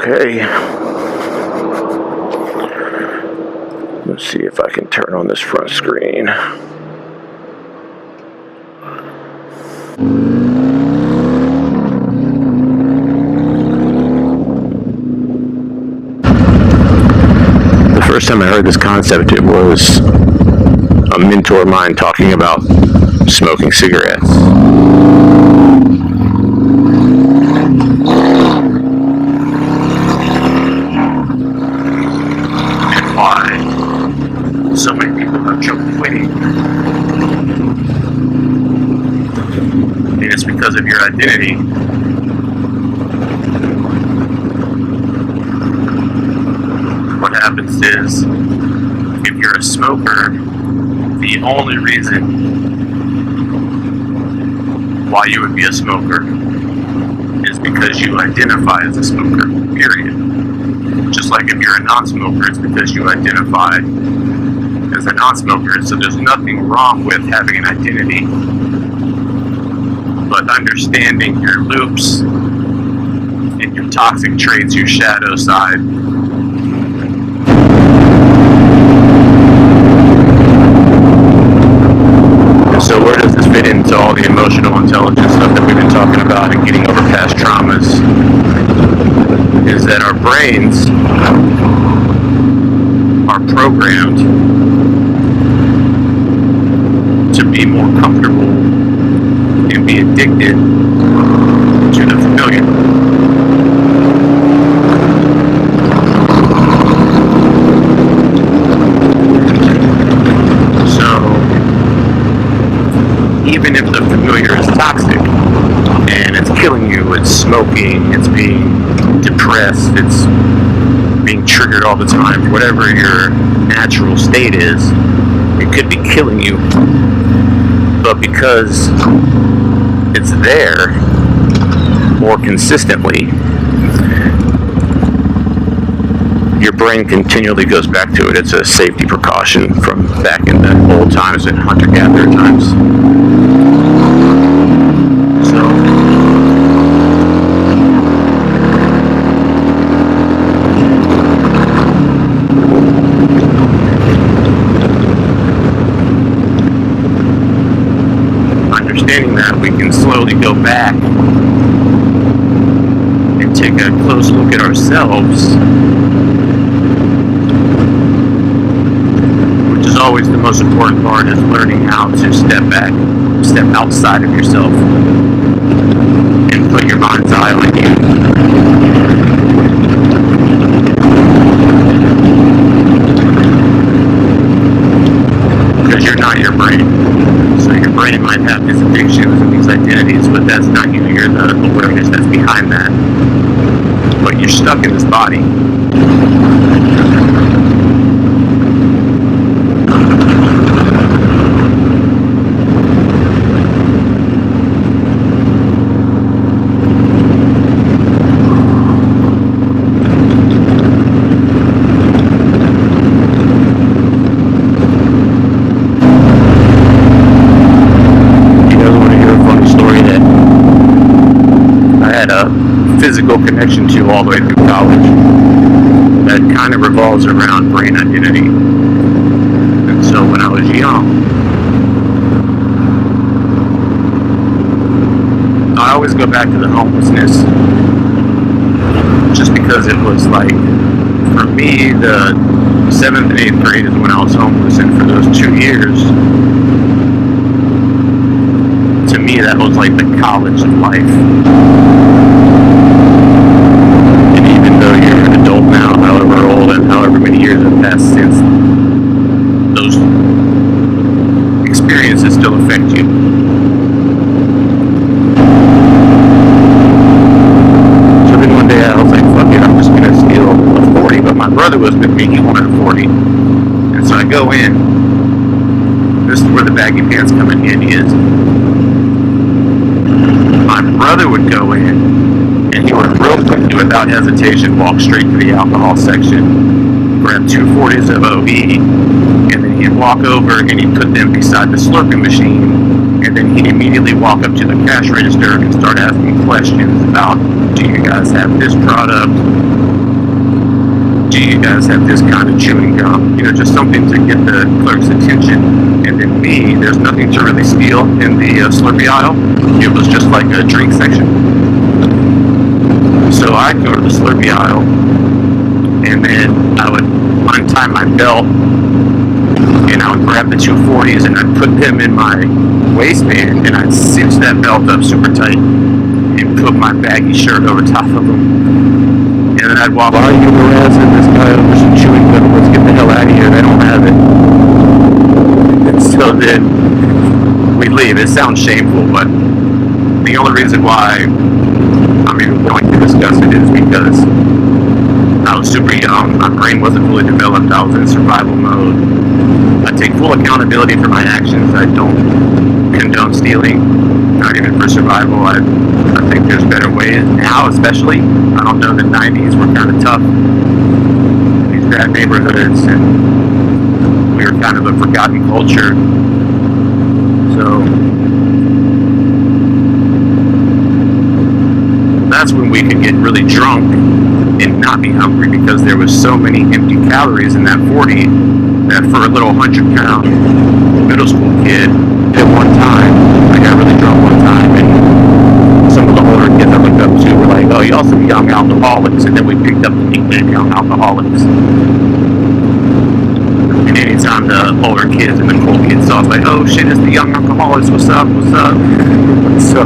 Okay. Let's see if I can turn on this front screen. The first time I heard this concept, it was a mentor of mine talking about smoking cigarettes. And why so many people have trouble quitting. And it's because of your identity. What happens is, if you're a smoker, the only reason why you would be a smoker is because you identify as a smoker, period. Just like if you're a non-smoker, it's because you identify as a non-smoker. So there's nothing wrong with having an identity, but understanding your loops and your toxic traits, your shadow side. So where does this fit into all the emotional intelligence stuff that we've been talking about and getting over past traumas? Is that our brains are programmed to be more comfortable and be addicted to the familiar. Even if the familiar is toxic and it's killing you, it's smoking, it's being depressed, it's being triggered all the time, whatever your natural state is, it could be killing you. But because it's there more consistently, your brain continually goes back to it. It's a safety precaution from back in the old times and hunter-gatherer times. So, understanding that, we can slowly go back and take a close look at ourselves, which is always the most important part, is learning how to step back, step outside of yourself, and put your mind's eye on you. Because you're not your brain. So your brain might have these addictions and these identities, but that's not you. You're the awareness that's behind that. But you're stuck in this body. Physical connection to all the way through college that kind of revolves around brain identity. And so when I was young, I always go back to the homelessness, just because it was like, for me, the 7th and 8th grade is when I was homeless, and for those 2 years, to me that was like the college of life. Now, however old and however many years have passed since, those experiences still affect you. So then one day I was like, fuck it, I'm just gonna steal a 40, but my brother was with me, he wanted a 40. And so I go in, this is where the baggy pants come in handy is. My brother would go in, and he would real quickly, without hesitation, walk straight to the alcohol section, grab 2 40s of OE, and then he'd walk over and he'd put them beside the slurping machine, and then he'd immediately walk up to the cash register and start asking questions about, do you guys have this product? do you guys have this kind of chewing gum? You know, just something to get the clerk's attention. And then me, there's nothing to really steal in the Slurpee aisle. It was just like a drink section. So I'd go to the Slurpee aisle, and then I would untie my belt, and I would grab the 240s, and I'd put them in my waistband, and I'd cinch that belt up super tight, and put my baggy shirt over top of them. And then I'd walk, "Why are you harassing this guy over some chewing gum? Let's get the hell out of here. They don't have it." And so then we'd leave. It sounds shameful, but the only reason why I'm even going to discuss it is because I was super young. My brain wasn't fully developed. I was in survival mode. I take full accountability for my actions. I don't condone stealing, not even for survival. I think there's better ways now, especially. I don't know, the 90s were kind of tough in these bad neighborhoods, and we were kind of a forgotten culture. So that's when we could get really drunk and not be hungry, because there was so many empty calories in that 40 that for a little 100-pound middle school kid, at one time, I got really drunk one time, and some of the older kids I looked up to were like, "Oh, y'all some young alcoholics," and then we picked up the nickname young alcoholics. And anytime the older kids and the cool kids saw us, like, "Oh shit, it's the young alcoholics, what's up, what's up?" So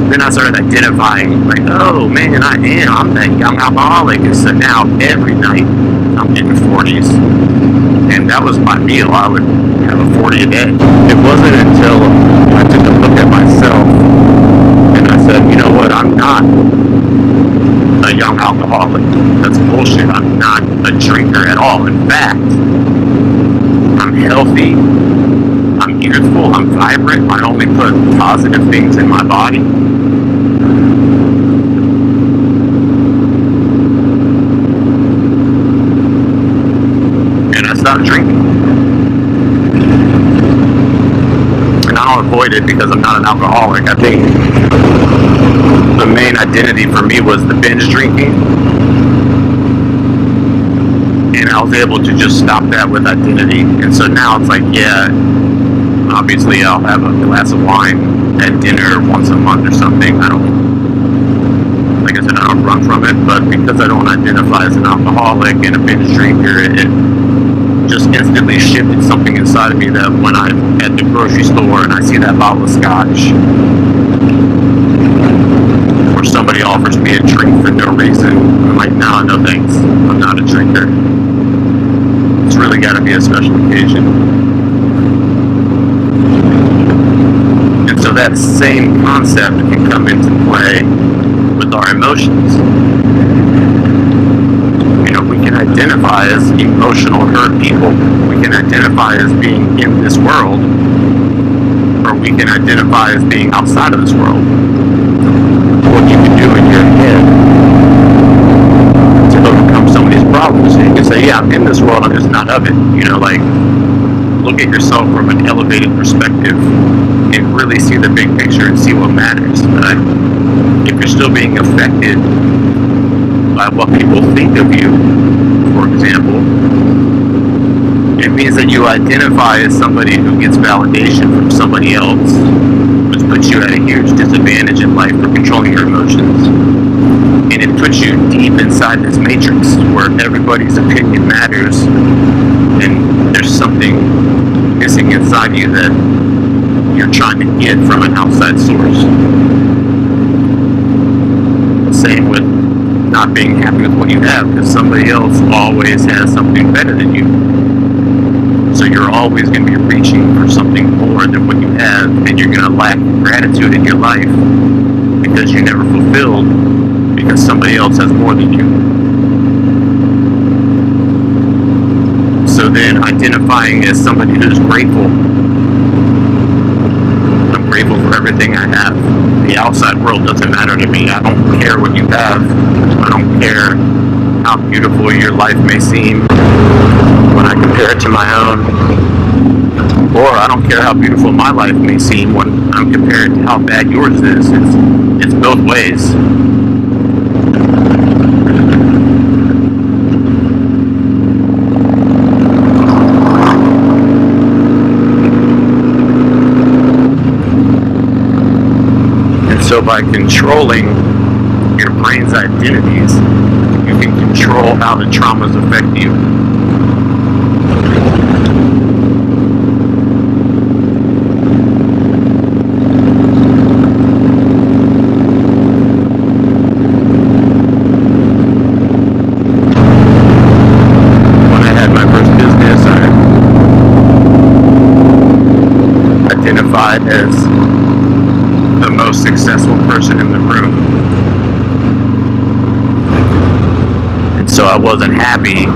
then I started identifying, like, "Oh man, I'm that young alcoholic." And so now every night I'm getting 40s, and that was my meal. I would have a 40 a day. It wasn't until I took a look at myself and I said, "You know what, I'm not a young alcoholic. That's bullshit. I'm not a drinker at all. In fact, I'm healthy, I'm youthful, I'm vibrant. I only put positive things in my body." And I stopped drinking. And I don't avoid it because I'm not an alcoholic. I think the main identity for me was the binge drinking. And I was able to just stop that with identity. And so now it's like, yeah, obviously I'll have a glass of wine at dinner once a month or something. I don't run from it, but because I don't identify as an alcoholic and a binge drinker, it just instantly shifted something inside of me that when I'm at the grocery store and I see that bottle of scotch, or somebody offers me a drink for no reason, I'm like, no thanks, I'm not a drinker. It's really got to be a special occasion. And so that same concept can come into play with our emotions. You know, we can identify as emotional hurt people. We can identify as being in this world, or we can identify as being outside of this world. What you can do in your head to overcome some of these problems. You can say, yeah, I'm in this world, I'm just not of it. You know, like, look at yourself from an elevated perspective and really see the big picture and see what matters. If you're still being affected by what people think of you, for example, it means that you identify as somebody who gets validation from somebody else, which puts you at a huge disadvantage in life for controlling your emotions. And it puts you deep inside this matrix where everybody's opinion matters, and there's something missing inside you that you're trying to get from an outside source. Same with not being happy with what you have, because somebody else always has something better than you. So you're always going to be reaching for something more than what you have, and you're going to lack gratitude in your life because you never fulfilled because somebody else has more than you. So then identifying as somebody who's grateful. I'm grateful for everything I have. The outside world doesn't matter to me. I don't care what you have. I don't care how beautiful your life may seem when I compare it to my own. Or I don't care how beautiful my life may seem when I'm compared to how bad yours is. It's both ways. so by controlling your brain's identities, you can control how the traumas affect you. When I had my first business, I identified as the most successful person in the room. And so I wasn't happy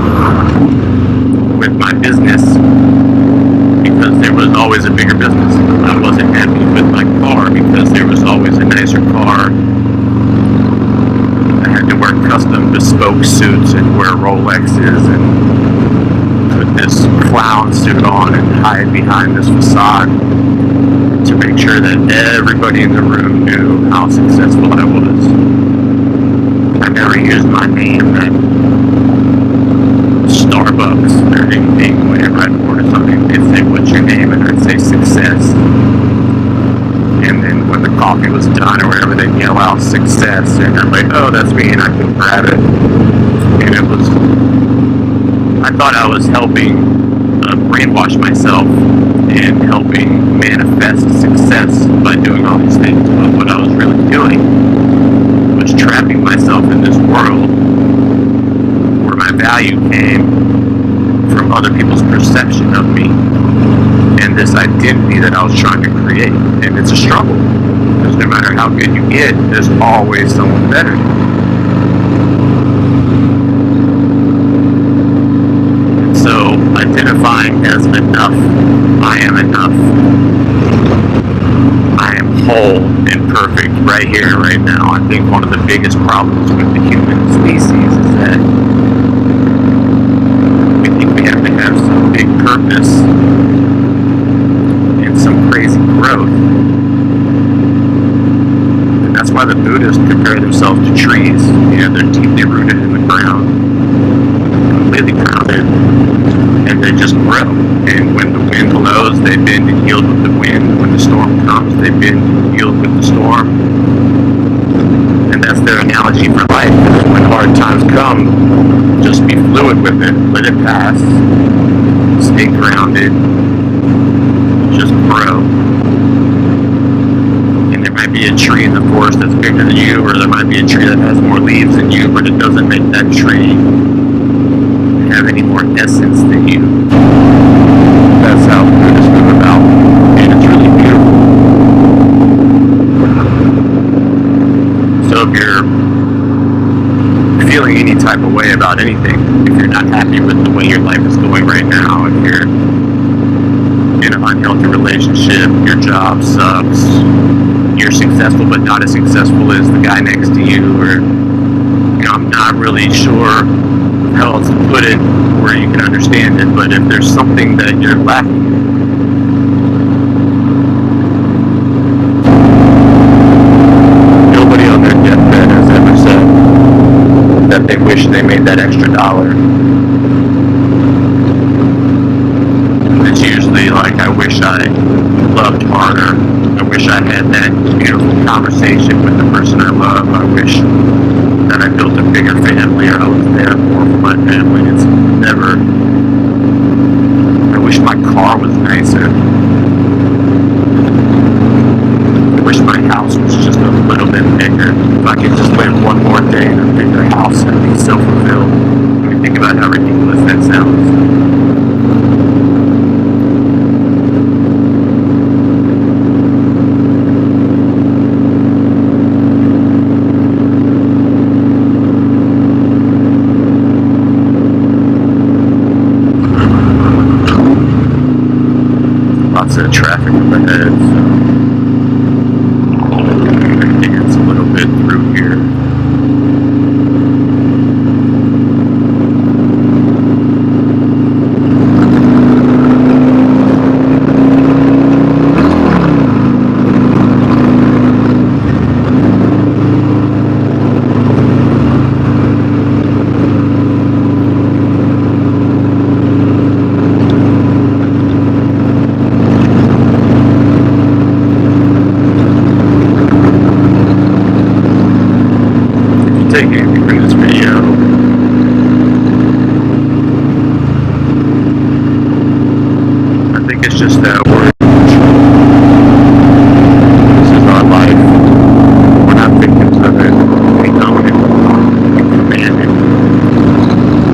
with my business because there was always a bigger business. I wasn't happy with my car because there was always a nicer car. I had to wear custom bespoke suits and wear Rolexes and put this clown suit on and hide behind this facade to make sure that everybody in the room knew how successful I was. I never used my name at Starbucks or anything. Whenever I'd order something, they'd say, "What's your name?" and I'd say, "Success." And then when the coffee was done or whatever, they'd yell out, "Success," and I'm like, "Oh, that's me," and I could grab it. And it was, I thought I was helping brainwash myself and helping manifest success by doing all these things. But what I was really doing was trapping myself in this world where my value came from other people's perception of me and this identity that I was trying to create. And it's a struggle because no matter how good you get, there's always someone better. And so identifying as enough, I am enough. I am whole and perfect right here, right now. I think one of the biggest problems with the human species is that we think we have to have some big purpose and some crazy growth. And that's why the Buddhists compare themselves to trees. You know, they're deeply rooted in the ground, completely grounded, and they just grow. And when the wind blows, they bend and yield with the wind. When the storm comes, they bend and yield with the storm. And that's their analogy for life. When hard times come, just be fluid with it. Let it pass. Stay grounded. Just grow. And there might be a tree in the forest that's bigger than you, or there might be a tree that has more leaves than you, but it doesn't make that tree have any more essence than you. That's how Buddhists move about, and it's really beautiful. So if you're feeling any type of way about anything, if you're not happy with the way your life is going right now, if you're in an unhealthy relationship, your job sucks, you're successful but not as successful as the guy next to you, or I'm not really sure how else to put it where you can understand it, but if there's something that you're lacking, nobody on their deathbed has ever said that they wish they made that extra dollar. It's usually like, I wish I loved harder. I wish I had that beautiful conversation with the person I love. I wish that I built a bigger family, or I was there more for my family. It's never, I wish my car was nicer. I wish my house was just a little bit bigger. If I could just live one more day in a bigger house, I'd be so fulfilled. I mean, think about how ridiculous that sounds. Lots of traffic up ahead, so I'm going to dance a little bit through here. take anything from this video. I think it's just that this is our life. We're not victims of it. We own it. We command it.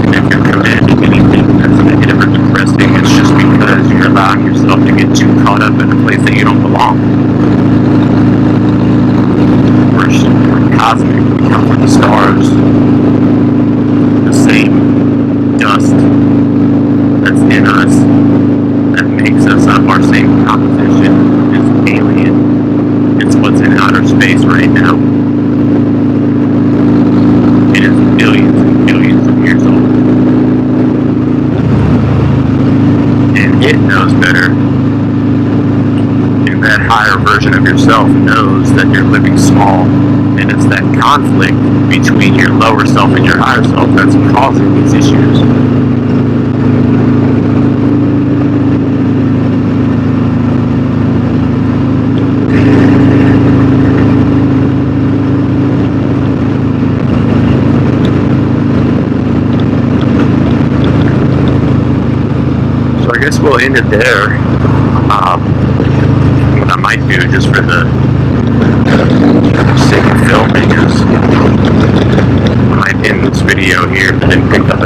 And if you're commanding anything that's negative or depressing, it's just because you're allowing yourself to get too caught up in a place that you don't belong. We're cosmic. We come from the stars. The same dust that's in us that makes us of our same composition is alien. It's what's in outer space right now. It is billions and billions of years old. And it knows better. And that higher version of yourself knows that you're living small. And it's that conflict between your lower self and your higher self that's causing these issues. So I guess we'll end it there. What I might do just for the sake of filming is I might end this video here and then pick up